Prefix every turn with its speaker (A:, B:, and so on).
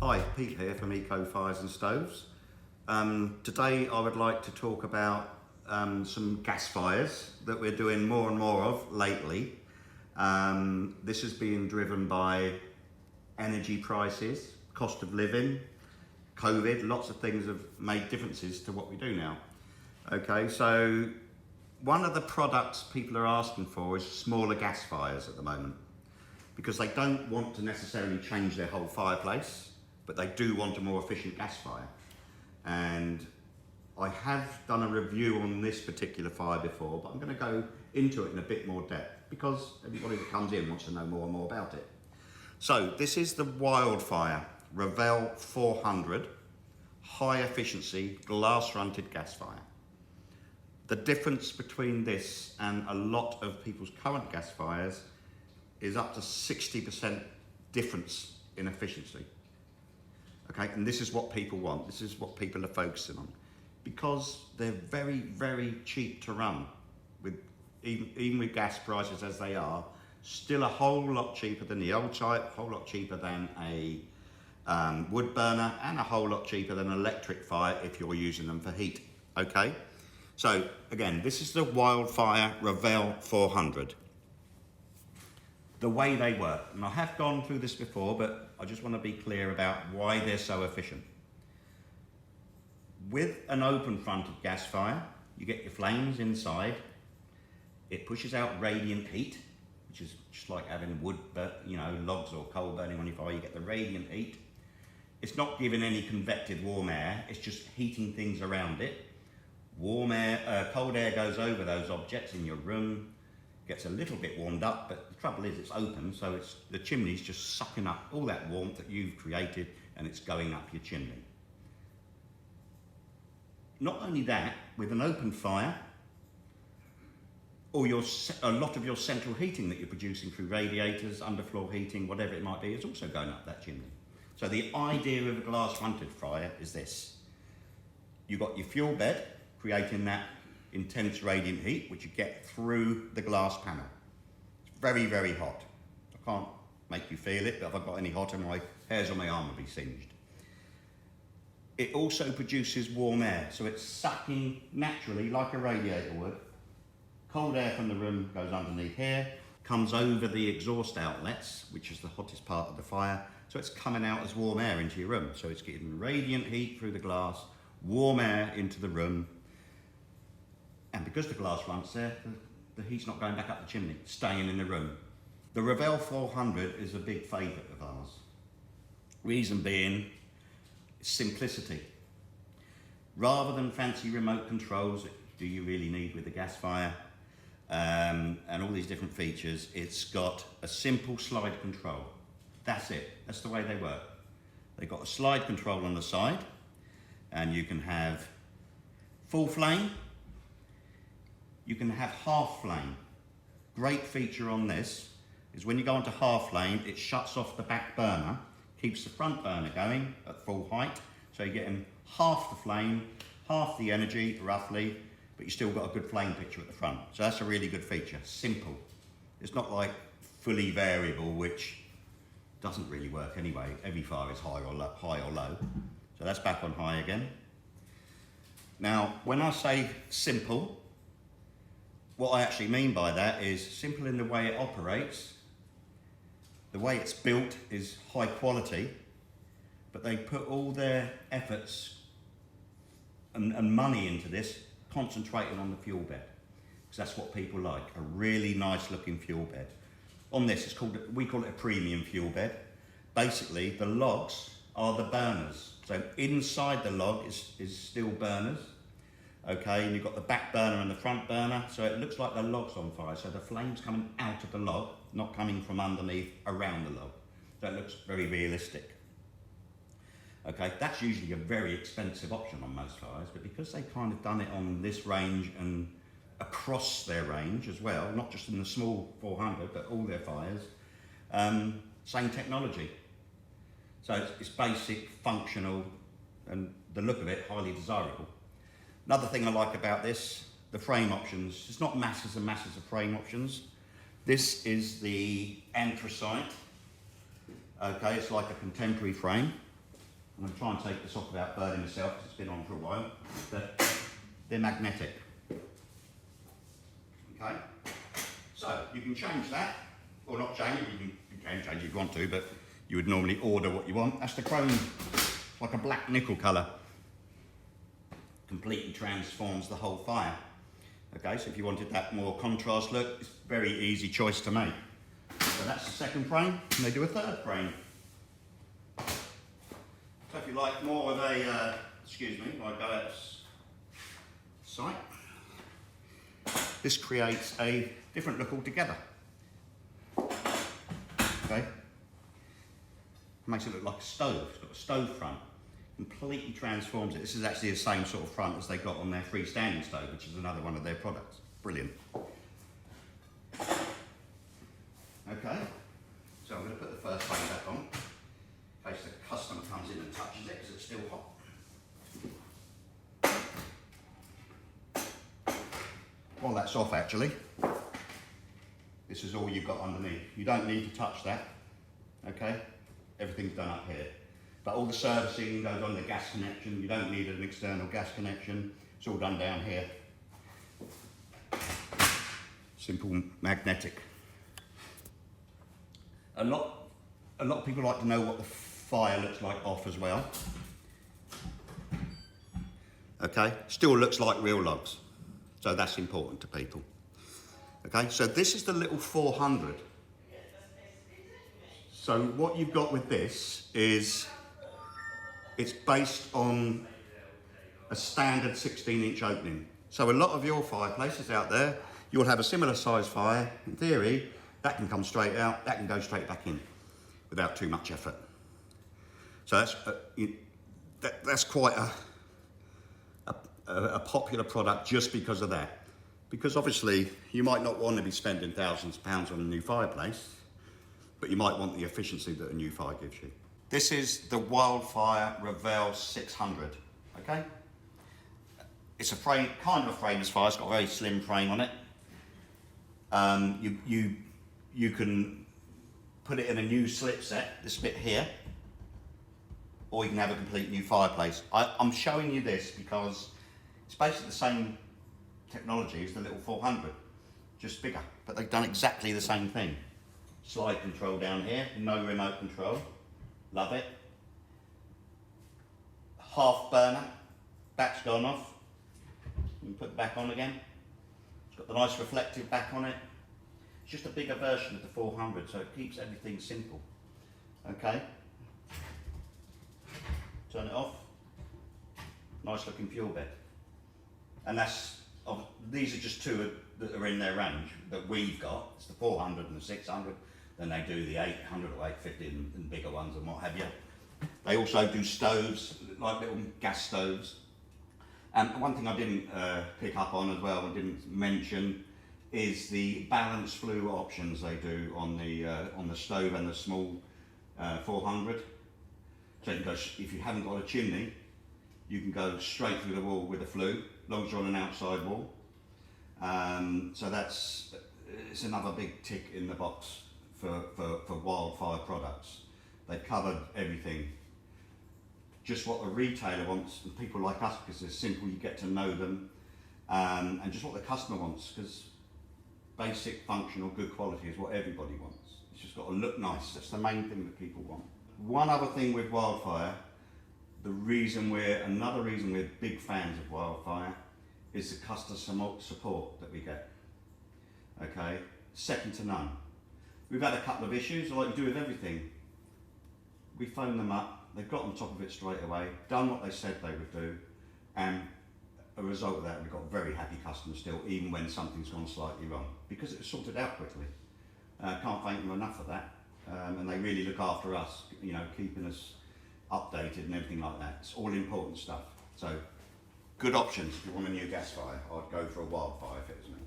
A: Hi, Pete here from Eco Fires and Stoves. Today I would like to talk about some gas fires that we're doing more and more of lately. This is being driven by energy prices, cost of living, COVID, lots of things have made differences to what we do now. Okay, so one of the products people are asking for is smaller gas fires at the moment, because they don't want to necessarily change their whole fireplace, but they do want a more efficient gas fire. And I have done a review on this particular fire before, but I'm going to go into it in a bit more depth because everybody that comes in wants to know more and more about it. So this is the Wildfire Ravel 400 high efficiency glass fronted gas fire. The difference between this and a lot of people's current gas fires is up to 60% difference in efficiency. Okay, and this is what people want. This is what people are focusing on, because they're very, very cheap to run. With even with gas prices as they are, still a whole lot cheaper than the old type, a whole lot cheaper than a wood burner, and a whole lot cheaper than an electric fire if you're using them for heat. Okay, so again, this is the Wildfire Ravel 400. The way they work, and I have gone through this before, but I just want to be clear about why they're so efficient. With an open fronted gas fire, you get your flames inside, it pushes out radiant heat, which is just like having wood, logs or coal burning on your fire. You get the radiant heat. It's not giving any convected warm air, it's just heating things around it. Warm air, cold air goes over those objects in your room, gets a little bit warmed up, but the trouble is it's open, so the chimney's just sucking up all that warmth that you've created and it's going up your chimney. Not only that, with an open fire, or a lot of your central heating that you're producing through radiators, underfloor heating, whatever it might be, is also going up that chimney. So the idea of a glass fronted fire is this. You've got your fuel bed, creating that intense radiant heat, which you get through the glass panel. It's very, very hot. I can't make you feel it, but if I've got any hotter, my hairs on my arm will be singed. It also produces warm air, so it's sucking naturally like a radiator would. Cold air from the room goes underneath here, comes over the exhaust outlets, which is the hottest part of the fire, so it's coming out as warm air into your room. So it's getting radiant heat through the glass, warm air into the room, and because the glass runs there, the heat's not going back up the chimney, it's staying in the room. The Ravel 400 is a big favourite of ours. Reason being, simplicity. Rather than fancy remote controls that do you really need with the gas fire, and all these different features, it's got a simple slide control. That's it, that's the way they work. They've got a slide control on the side, and you can have full flame, you can have half flame. Great feature on this is when you go into half flame, it shuts off the back burner, keeps the front burner going at full height, so you're getting half the flame, half the energy roughly, but you still got a good flame picture at the front. So that's a really good feature, simple. It's not like fully variable, which doesn't really work anyway. Every fire is high or low. So that's back on high again. Now, when I say simple, what I actually mean by that is simple in the way it operates. The way it's built is high quality, but they put all their efforts and money into this, concentrating on the fuel bed, because that's what people like, a really nice looking fuel bed. On this, we call it a premium fuel bed. Basically, the logs are the burners. So inside the log is still burners. Okay, and you've got the back burner and the front burner, so it looks like the log's on fire. So the flame's coming out of the log, not coming from underneath around the log. So it looks very realistic. Okay, that's usually a very expensive option on most fires, but because they've kind of done it on this range and across their range as well, not just in the small 400, but all their fires, same technology. So it's basic, functional, and the look of it, highly desirable. Another thing I like about this, the frame options. It's not masses and masses of frame options. This is the anthracite. Okay, it's like a contemporary frame. I'm going to try and take this off without burning myself because it's been on for a while, but they're magnetic. Okay, so you can change that, or not change it, you can change it if you want to, but you would normally order what you want. That's the chrome, like a black nickel colour. Completely transforms the whole fire. Okay, so if you wanted that more contrast look, it's a very easy choice to make. So that's the second frame, and they do a third frame. So if you like more of a, excuse me, I go out of sight. This creates a different look altogether. Okay, makes it look like a stove. It's got a stove front. Completely transforms it. This is actually the same sort of front as they got on their freestanding stove, which is another one of their products. Brilliant. Okay, so I'm going to put the first frame back on in case the customer comes in and touches it because it's still hot. While that's off, actually, this is all you've got underneath. You don't need to touch that. Okay, everything's done up here. But all the servicing goes on the gas connection. You don't need an external gas connection. It's all done down here. Simple magnetic. A lot of people like to know what the fire looks like off as well. Okay, still looks like real logs. So that's important to people. Okay, so this is the little 400. So what you've got with this is it's based on a standard 16-inch opening. So a lot of your fireplaces out there, you'll have a similar size fire. In theory, that can come straight out, that can go straight back in without too much effort. So that's quite a popular product just because of that. Because obviously you might not want to be spending thousands of pounds on a new fireplace, but you might want the efficiency that a new fire gives you. This is the Wildfire Ravel 600, okay? It's a frame, kind of a frameless fire. It's got a very slim frame on it. You can put it in a new slip set, this bit here, or you can have a complete new fireplace. I'm showing you this because it's basically the same technology as the little 400, just bigger, but they've done exactly the same thing. Slide control down here, no remote control. Love it. Half burner, back's gone off. You can put it back on again. It's got the nice reflective back on it. It's just a bigger version of the 400, so it keeps everything simple. Okay. Turn it off. Nice looking fuel bed. And these are just two that are in their range that we've got. It's the 400 and the 600. Then they do the 800 or 850 and bigger ones and what have you. They also do stoves, like little gas stoves. And one thing I didn't pick up on as well, and didn't mention, is the balanced flue options they do on the stove and the small 400. So you can go, if you haven't got a chimney, you can go straight through the wall with a flue, as long as you're on an outside wall. So it's another big tick in the box for Wildfire products. They've covered everything. Just what the retailer wants, and people like us, because it's simple, you get to know them, and just what the customer wants, because basic, functional, good quality is what everybody wants. It's just got to look nice. That's the main thing that people want. One other thing with Wildfire, another reason we're big fans of Wildfire is the customer support that we get. Okay, second to none. We've had a couple of issues, like you do with everything. We phoned them up, they've got on top of it straight away, done what they said they would do, and a result of that, we've got very happy customers still, even when something's gone slightly wrong, because it was sorted out quickly. Can't thank them enough for that, and they really look after us, you know, keeping us updated and everything like that. It's all important stuff. So, good options if you want a new gas fire. I'd go for a Wildfire if it was me.